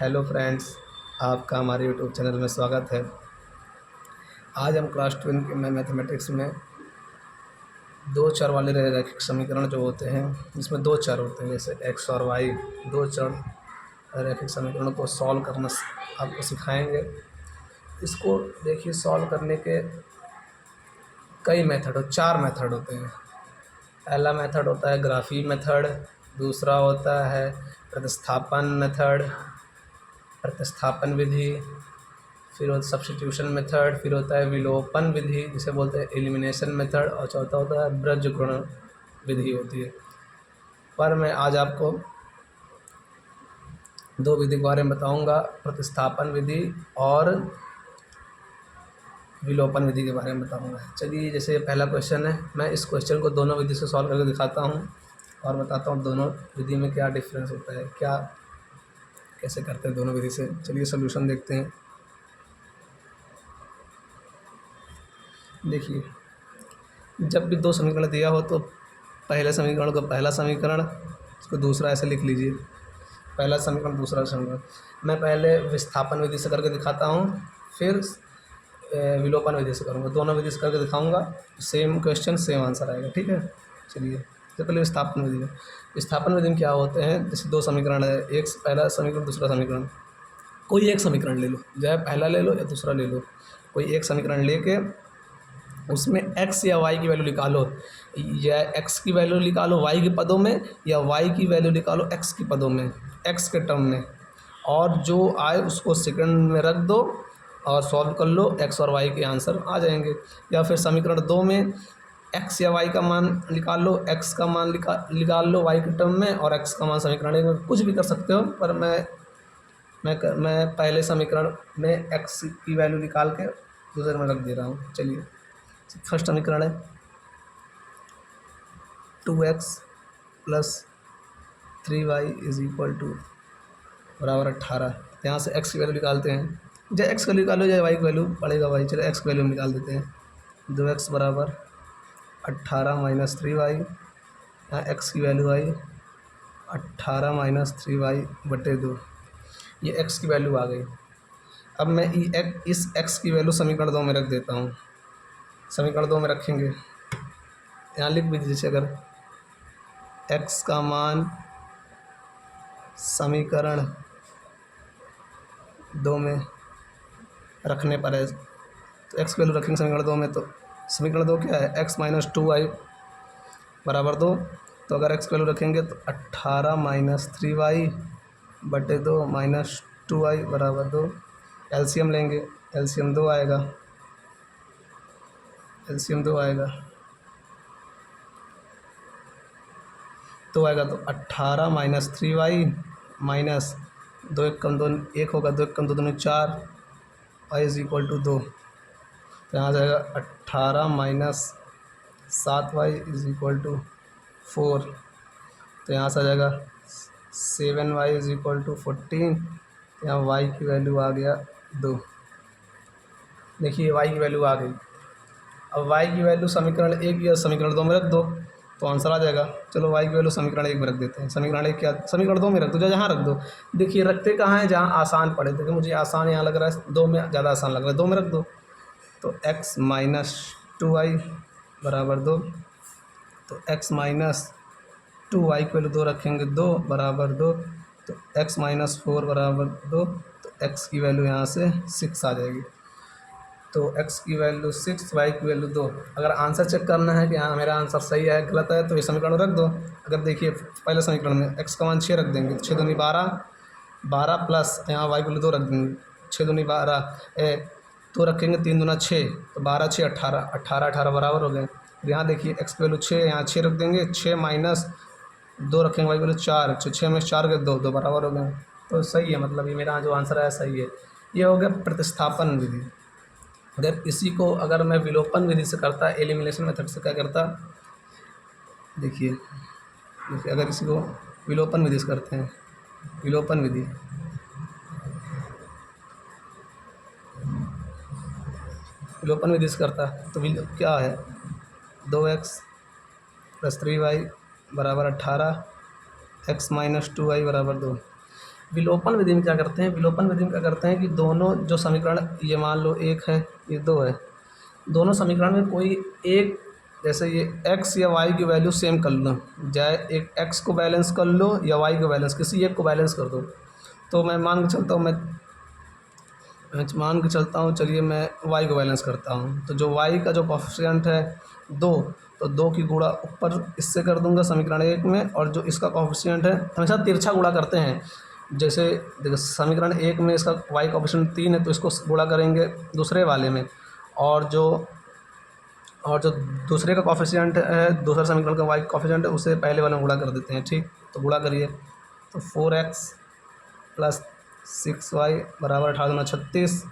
Hello friends, आपका हमारे YouTube channel में स्वागत है। आज हम क्लास 12 के मैथमेटिक्स में दो चर वाले रैखिक समीकरण जो होते हैं, जिसमें दो चर होते हैं जैसे एक्स और वाई, दो चर रैखिक समीकरणों को सॉल्व करना आपको सिखाएंगे। इसको देखिए, सॉल्व करने के कई मेथड चार मेथड होते हैं। पहला मेथड होता है ग्राफी मेथड, दूसरा होता है प्रतिस्थापन मेथड, प्रतिस्थापन विधि, फिर होता है सब्स्टिट्यूशन मेथड, फिर होता है विलोपन विधि जिसे बोलते हैं एलिमिनेशन मेथड, और चौथा होता है बृहज्गुण विधि होती है। पर मैं आज आपको दो विधि के बारे में बताऊंगा, प्रतिस्थापन विधि और विलोपन विधि के बारे में बताऊंगा। चलिए, जैसे पहला क्वेश्चन है, मैं इस क्वेश्चन को दोनों विधि से सॉल्व करके दिखाता हूँ और बताता हूँ दोनों विधि में क्या डिफरेंस होता है, क्या कैसे करते हैं दोनों विधि से। चलिए सॉल्यूशन देखते हैं। देखिए, जब भी दो समीकरण दिया हो तो पहले समीकरण को पहला समीकरण, उसको दूसरा ऐसे लिख लीजिए, पहला समीकरण दूसरा समीकरण। मैं पहले विस्थापन विधि से करके दिखाता हूँ, फिर विलोपन विधि से करूँगा। दोनों विधि से करके दिखाऊंगा, सेम क्वेश्चन सेम आंसर आएगा। ठीक है, चलिए तो पहले विस्थापन विधि में। विस्थापन विधि में क्या होते हैं, जैसे दो समीकरण है, एक पहला समीकरण दूसरा समीकरण, कोई एक समीकरण ले लो, चाहे पहला ले लो या दूसरा ले लो, कोई एक समीकरण लेके उसमें x या y की वैल्यू निकालो, या x की वैल्यू निकालो y के पदों में, या y की वैल्यू निकालो x की पदों में, x के टर्म में, और जो आए उसको सेकंड में रख दो और सॉल्व कर लो, x और y के आंसर आ जाएंगे। या फिर समीकरण दो में x या y का मान निकाल लो, x का मान निकाल लो y के टर्म में, और x का मान समीकरण एक में, कुछ भी कर सकते हो। पर मैं पहले समीकरण में x की वैल्यू निकाल के दूसरे में रख दे रहा हूँ। चलिए, फर्स्ट समीकरण है 2x plus 3y is equal to बराबर 18। यहाँ से x की वैल्यू निकालते हैं, चाहे x की वैल्यू निकालो चाहे y की वैल्यू पड़ेगा भाई। चलो x की वैल्यू निकाल देते हैं। 2x बराबर 18 माइनस 3y, यहाँ x की वैल्यू आई 18 माइनस 3y बटे 2, ये x की वैल्यू आ गई। अब मैं इस x की वैल्यू समीकरण 2 में रख देता हूँ। समीकरण 2 में रखेंगे, यहाँ लिख भी दीजिए, अगर x का मान समीकरण 2 में रखने पर है, तो x की वैल्यू रखेंगे समीकरण 2 में, तो समीकरण 2 क्या है, x माइनस 2y बराबर 2। तो अगर x की वैल्यू रखेंगे तो 18 माइनस 3y बटे 2 माइनस 2y बराबर 2। एलसीएम लेंगे, एलसीएम 2 आएगा, एलसीएम 2 आएगा तो 18 माइनस 3y माइनस 2 एक कम 2 1 होगा, 2 एक कम 2 दूनी 4, y इज इक्वल टू 2। तो यहाँ जाएगा 18 minus 7y is equal to 4। तो यहाँ से आ जाएगा 7y इज इक्वल टू 14। यहाँ y की वैल्यू आ गया 2। देखिए y की वैल्यू आ गई। अब y की वैल्यू समीकरण 1 या समीकरण 2 में रख दो तो आंसर आ जाएगा। चलो y की वैल्यू समीकरण 1 में रख देते हैं। समीकरण 1 क्या, समीकरण 2 में रख दो, जहाँ रख दो। देखिए रखते कहाँ है, जहाँ आसान पड़े। देखिए मुझे आसान यहाँ लग रहा है, 2 में ज़्यादा आसान लग रहा है, 2 में रख दो। तो x माइनस 2y बराबर 2, तो x माइनस 2y की वैल्यू 2 रखेंगे, 2 बराबर 2, तो x माइनस 4 बराबर 2, तो x की वैल्यू यहाँ से 6 आ जाएगी। तो x की वैल्यू 6, y की वैल्यू 2। अगर आंसर चेक करना है कि हाँ मेरा आंसर सही है गलत है, तो ये समीकरण रख दो। अगर देखिए पहले समीकरण में x का मान 6 रख देंगे, तो 6 दूनी 12, 12 प्लस यहाँ y की वैल्यू 2 रख देंगे, 6 दूनी 12, 2 रखेंगे, 3 दूना 6, तो 12 6 18, 18 18 बराबर हो गए। यहाँ देखिए x की वैल्यू 6, यहाँ 6 रख देंगे, 6 माइनस 2 रखेंगे, y की वैल्यू 4, 6 में 4 के 2 2 बराबर हो गए। तो सही है, मतलब ये मेरा जो आंसर है सही है। ये हो गया प्रतिस्थापन विधि। अगर इसी को अगर मैं विलोपन विधि से करता, एलिमिनेशन मेथड से क्या करता, देखिए अगर इसी को विलोपन विधि से करते हैं, विलोपन विधि, विलोपन विधि से करता तो क्या है, 2x प्लस 3y बराबर 18, x माइनस 2y बराबर 2। विलोपन विधि में क्या करते हैं, विलोपन विधि में क्या करते हैं कि दोनों जो समीकरण, ये मान लो एक है, ये दो है, दोनों समीकरण में कोई एक, जैसे ये x या y की वैल्यू सेम कर लो, चाहे एक x को बैलेंस कर लो या y को बैलेंस, किसी एक को बैलेंस कर दो। तो मैं मान के चलता हूँ, मैं मान के चलता हूँ, चलिए मैं y को बैलेंस करता हूँ। तो जो y का जो कोफिशिएंट है 2, तो 2 की गुणा ऊपर इससे कर दूंगा समीकरण 1 में, और जो इसका कोफिशिएंट है, हमेशा तिरछा गुणा करते हैं। जैसे देखो समीकरण 1 में इसका y कोफिशिएंट 3 है, तो इसको गुणा करेंगे दूसरे वाले में, और जो दूसरे का कोफिशिएंट है, दूसरा समीकरण का y कोफिशिएंट है, उसे पहले वाले में गुणा कर देते हैं। ठीक, तो गुणा करिए, तो 4x प्लस 6y बराबर 18 36,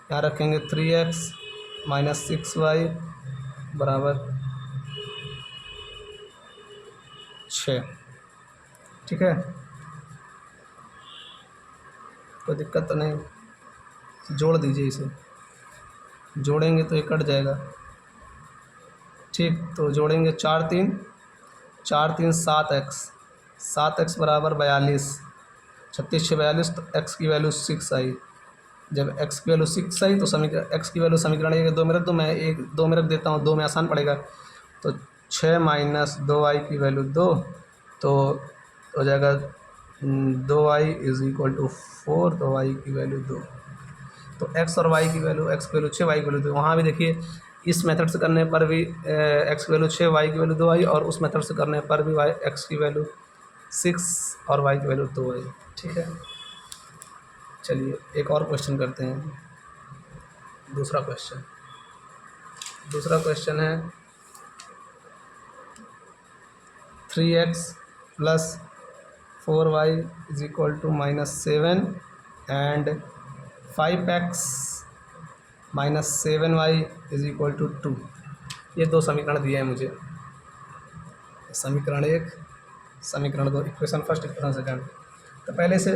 यहाँ रखेंगे 3x माइनस 6y बराबर 6। ठीक है, कोई दिक्कत तो नहीं, जोड़ दीजिए, इसे जोड़ेंगे तो ये कट जाएगा। ठीक, तो जोड़ेंगे 4 3 7x बराबर 42, 36 6 42, तो x की वैल्यू 6 आई। जब x की वैल्यू 6 आई तो समीकरण x की वैल्यू समीकरण 1 2 में रख दो, मैं 2 में रख देता हूँ, 2 में आसान पड़ेगा। तो 6 माइनस 2y की वैल्यू 2, तो हो जाएगा 2y इज इक्वल टू 4, तो y की वैल्यू 2। तो x और y की वैल्यू, x की वैल्यू 6 y की वैल्यू 2। वहाँ भी देखिए इस मेथड से करने पर भी x की वैल्यू 6 y की वैल्यू 2 आई, और उस मेथड से करने पर भी x की वैल्यू 6 और y की वैल्यू 2 आई। ठीक है, चलिए एक और क्वेश्चन करते हैं। दूसरा क्वेश्चन है 3x plus 4y is equal to -7 and 5x minus 7y is equal to 2। ये दो समीकरण दिए हैं मुझे, समीकरण 1 समीकरण 2, इक्वेशन फर्स्ट इक्वेशन सेकंड। तो पहले से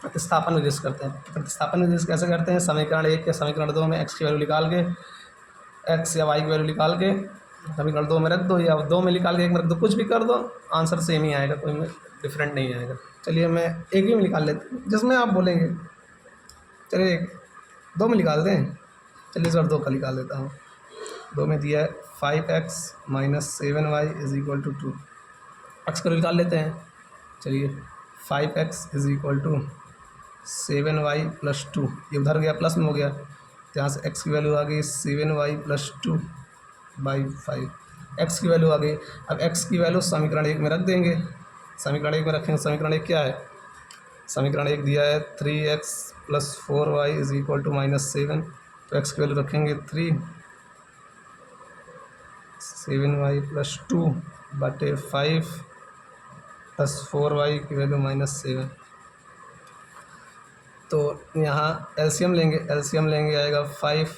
प्रतिस्थापन विधि से करते हैं। प्रतिस्थापन विधि से कैसे करते हैं, समीकरण 1 या समीकरण 2 में x की वैल्यू निकाल के, x या y की वैल्यू निकाल के समीकरण 2 में रख दो, या 2 में निकाल के 1 में रख दो, कुछ भी कर दो, आंसर सेम ही आएगा, कोई डिफरेंट नहीं आएगा। चलिए मैं एक ही में निकाल लेते हैं, जिसमें आप बोलेंगे। चलिए 2 में निकाल दें, चलिए सर 2 का निकाल देता हूँ। 2 में दिया है 5x minus 7y is equal to 2। X को निकाल लेते हैं, चलिए 5x is equal to 7y plus 2, ये उधर गया प्लस में हो गया, तो यहाँ से x की वैल्यू आ गई 7y प्लस 2 बाई 5, x की वैल्यू आ गई। अब x की वैल्यू समीकरण 1 में रख देंगे, समीकरण 1 में रखेंगे। समीकरण 1 क्या है, समीकरण 1 दिया है 3x plus 4y is equal to -7, तो x की वैल्यू रखेंगे 3, 7y प्लस 2 बटे 5 प्लस 4y की वैल्यू -7। तो यहाँ एलसीएम लेंगे आएगा 5,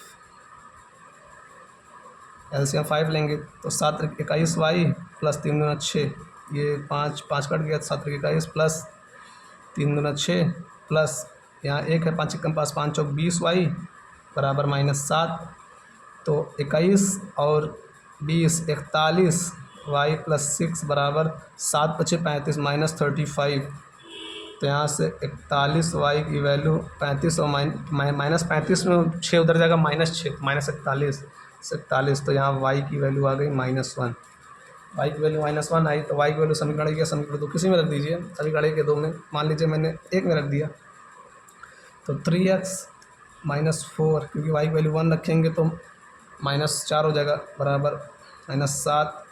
एलसीएम 5 लेंगे तो 7 21y प्लस 3 दूना 6, ये 5 कट गया, 7 21 प्लस 3 दूना 6 प्लस यहाँ 1 है, 5 कम 5 5 चौक 20y बराबर -7, तो 21 और 20 41y प्लस 6 बराबर 7 × 5 = -35। तो यहाँ से 41y की वैल्यू 35 और -35 में 6 उधर जाएगा, -6 -41 तो यहाँ y की वैल्यू आ गई -1। y की वैल्यू -1 आई, तो y की वैल्यू समीकरण 1 या समीकरण 2 किसी में रख दीजिए, समीकरण 1 के 2 में, मान लीजिए मैंने 1 में रख दिया, तो 3x माइनस 4, क्योंकि y की वैल्यू 1 रखेंगे तो -4 हो जाएगा बराबर -7,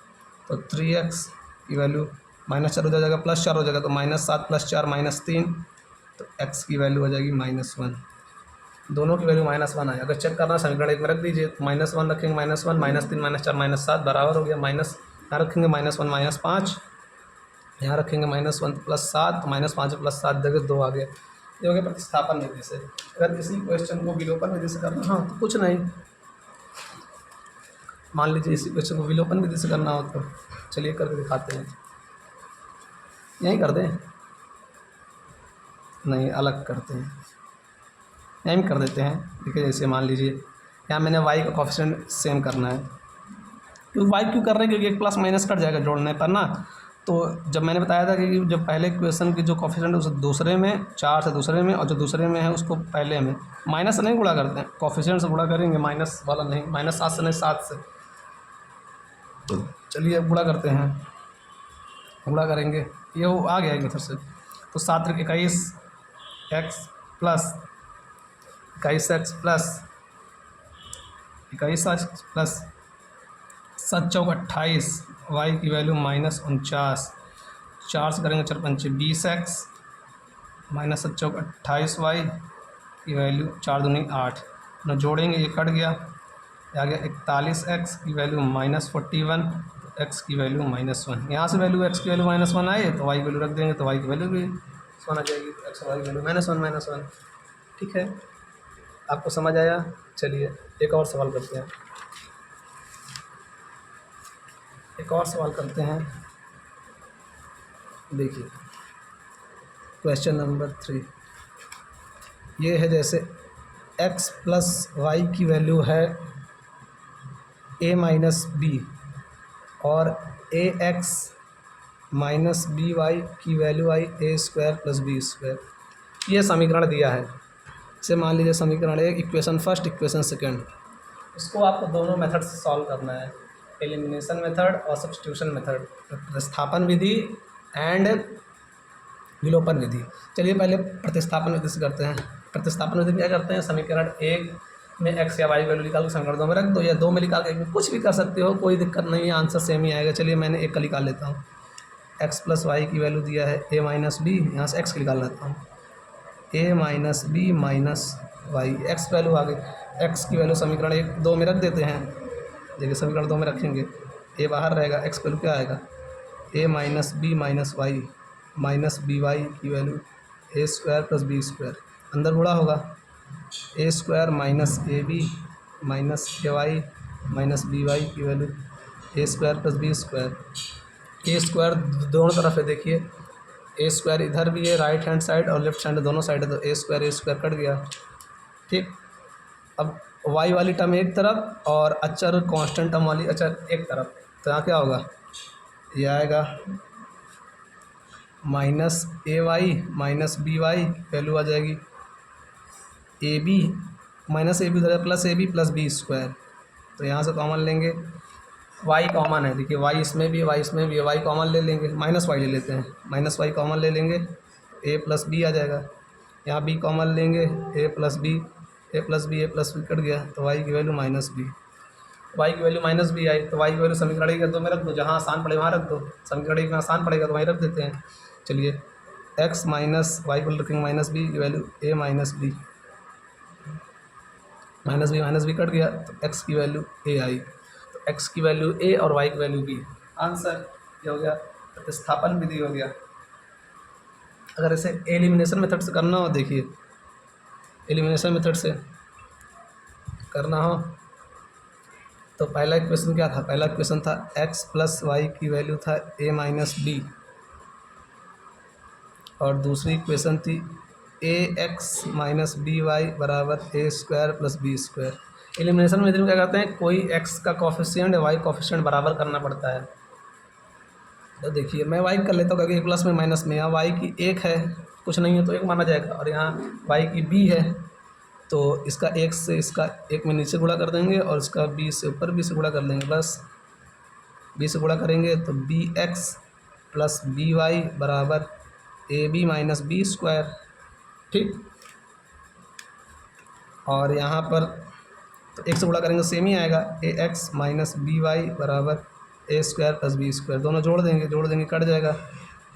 तो 3x की वैल्यू -4 हो जाएगा, +4 हो जाएगा, तो -7 + 4 -3, तो x की वैल्यू हो जाएगी -1। दोनों की वैल्यू -1 आए। अगर चेक करना समीकरण 1 में रख दीजिए, तो -1 रखेंगे, -1 -3 -4 -7 बराबर हो गया माइनस, यहाँ रखेंगे -1 -5, यहाँ रखेंगे -1 + 7, -5 + 7 जगह 2 आ गया। ये हो गया प्रतिस्थापन विधि से। अगर किसी क्वेश्चन को विलोपन विधि से करना, हाँ तो कुछ नहीं, मान लीजिए इसी क्वेश्चन को विलोपन विधि से करना हो तो चलिए करके दिखाते हैं। यहीं कर दें, नहीं अलग करते हैं, यहीं कर देते हैं। देखिए जैसे मान लीजिए यहाँ मैंने y का कोफिशिएंट सेम करना है, क्योंकि y क्यों कर रहे हैं, क्योंकि एक प्लस माइनस कट जाएगा जोड़ने पर ना, तो जब मैंने बताया था कि जब पहले इक्वेशन की जो कोफिशिएंट है उसे दूसरे में, 4 से दूसरे में, और जो दूसरे में है उसको पहले में, माइनस से नहीं गुणा करते हैं, कोफिशिएंट से गुणा करेंगे, माइनस वाला नहीं, -7 से नहीं, 7 से। तो चलिए अब गुणा करते हैं, गुणा करेंगे, ये वो आ गया एक मेथड से। तो 7 × 21 X plus 21x plus 21x plus 7 × 28 Y की वैल्यू -49, 4 से करेंगे 4 × 5 20x माइनस 7 × 28 वाई की वैल्यू 4 दूनी 8, ना जोड़ेंगे ये कट गया, आ गया 41x की वैल्यू -41, x की वैल्यू -1। यहाँ से वैल्यू x की वैल्यू -1 आए तो y की वैल्यू रख देंगे, तो y की वैल्यू भी 1 आ जाएगी, तो x और y की वैल्यू -1 ठीक है। आपको समझ आया? चलिए एक और सवाल करते हैं, एक और सवाल करते हैं। देखिए क्वेश्चन नंबर 3 ये है, जैसे x प्लस वाई की वैल्यू है a माइनस बी और ए एक्स माइनस बी वाई की वैल्यू आई a² + b²। ये समीकरण दिया है, इसे मान लीजिए समीकरण एक, इक्वेशन फर्स्ट, इक्वेशन सेकंड। इसको आपको दोनों मेथड से सॉल्व करना है, एलिमिनेशन मेथड और सब्स्टिट्यूशन मेथड, प्रतिस्थापन विधि एंड विलोपन विधि। चलिए पहले प्रतिस्थापन विधि से करते हैं। प्रतिस्थापन विधि क्या करते हैं, समीकरण एक में x या y वैल्यू निकाल के समीकरण 2 में रख दो, या 2 में निकाल के कुछ भी कर सकते हो, कोई दिक्कत नहीं है, आंसर सेम ही आएगा। चलिए मैंने एक का निकाल लेता हूँ, x प्लस वाई की वैल्यू दिया है a माइनस बी, यहाँ से x की निकाल लेता हूँ, a minus B minus y, x value आ गई। x की वैल्यू समीकरण 2 में रख देते हैं। देखिए समीकरण 2 में रखेंगे, a बाहर रहेगा, x वैल्यू क्या आएगा, a minus B minus Y minus B Y की वैल्यू a² + b², अंदर गुणा होगा, a² minus A B minus A Y minus B Y की वैल्यू a² + b²। a² दोनों तरफ है, देखिए a² इधर भी है राइट हैंड साइड और लेफ्ट साइड दोनों साइड है, तो a² कट गया। ठीक, अब y वाली टर्म एक तरफ और अचर कांस्टेंट टर्म वाली अचर एक तरफ, तो यहाँ क्या होगा, ये आएगा माइनस ए Y minus B y, value आ जाएगी a B minus A b उधर plus a b plus b²। तो यहाँ से कॉमन लेंगे, y कॉमन है, देखिए y इसमें भी है, y इसमें भी है, y कॉमन ले लेंगे, माइनस वाई ले लेते हैं, माइनस वाई कॉमन ले लेंगे, a + b आ जाएगा। यहाँ b कॉमन लेंगे, a + b कट गया, तो y की वैल्यू -b, y की वैल्यू -b आई, तो y की वैल्यू समीकरण 1 2 में रख दो, जहाँ आसान पड़े वहाँ रख दो, समीकरण 1 में आसान पड़ेगा तो वहीं रख देते हैं। चलिए x माइनस वाई को रखेंगे -b की value a minus B cut गया, तो x की वैल्यू a आई, तो x की वैल्यू a और y की वैल्यू b, आंसर ये हो गया, प्रतिस्थापन विधि हो गया। अगर इसे एलिमिनेशन मेथड से करना हो, देखिए एलिमिनेशन मेथड से करना हो तो पहला इक्वेशन क्या था, पहला इक्वेशन था x प्लस वाई की वैल्यू था a माइनस बी, और दूसरी इक्वेशन थी ax माइनस बी वाई बराबर a² + b²। एलिमिनेशन मेथड में क्या करते हैं, कोई x का कोफिशिएंट y कोफिशिएंट बराबर करना पड़ता है। तो देखिए मैं y कर लेता हूँ, क्योंकि प्लस में माइनस में, यहाँ y की 1 है, कुछ नहीं है तो 1 माना जाएगा, और यहाँ y की b है, तो इसका 1 से इसका 1 में नीचे गुणा कर देंगे, और इसका b से ऊपर b से गुणा कर लेंगे, बस b से गुणा करेंगे तो bx प्लस बी वाई बराबर ए बी माइनस b²। ठीक, और यहाँ पर तो 1 से गुणा करेंगे सेम ही आएगा, ax माइनस बी वाई बराबर a² + b², दोनों जोड़ देंगे कट जाएगा,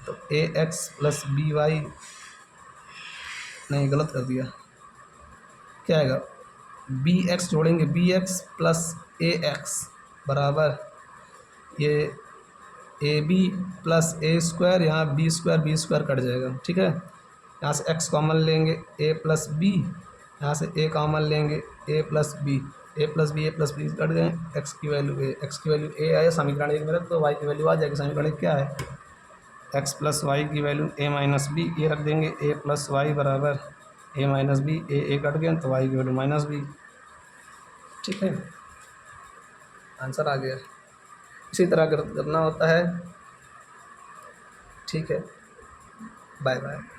तो ax प्लस बी वाई, नहीं गलत कर दिया, क्या आएगा, bx जोड़ेंगे bx प्लस ax बराबर ये ए बी प्लस a², यहाँ b² कट जाएगा। ठीक है, यहाँ से x कॉमन लेंगे, a प्लस बी, यहाँ से a कॉमन लेंगे, a प्लस बी कट गए, x की वैल्यू a आया, समीकरण 1 में रख दो, y की वैल्यू आ जाएगी, समीकरण 1 क्या है, x प्लस वाई की वैल्यू a माइनस बी, ये रख देंगे, a प्लस वाई बराबर a minus B, a cut गया तो y की वैल्यू -b। ठीक है, आंसर आ गया। इसी तरह करना होता है ठीक है, बाय बाय।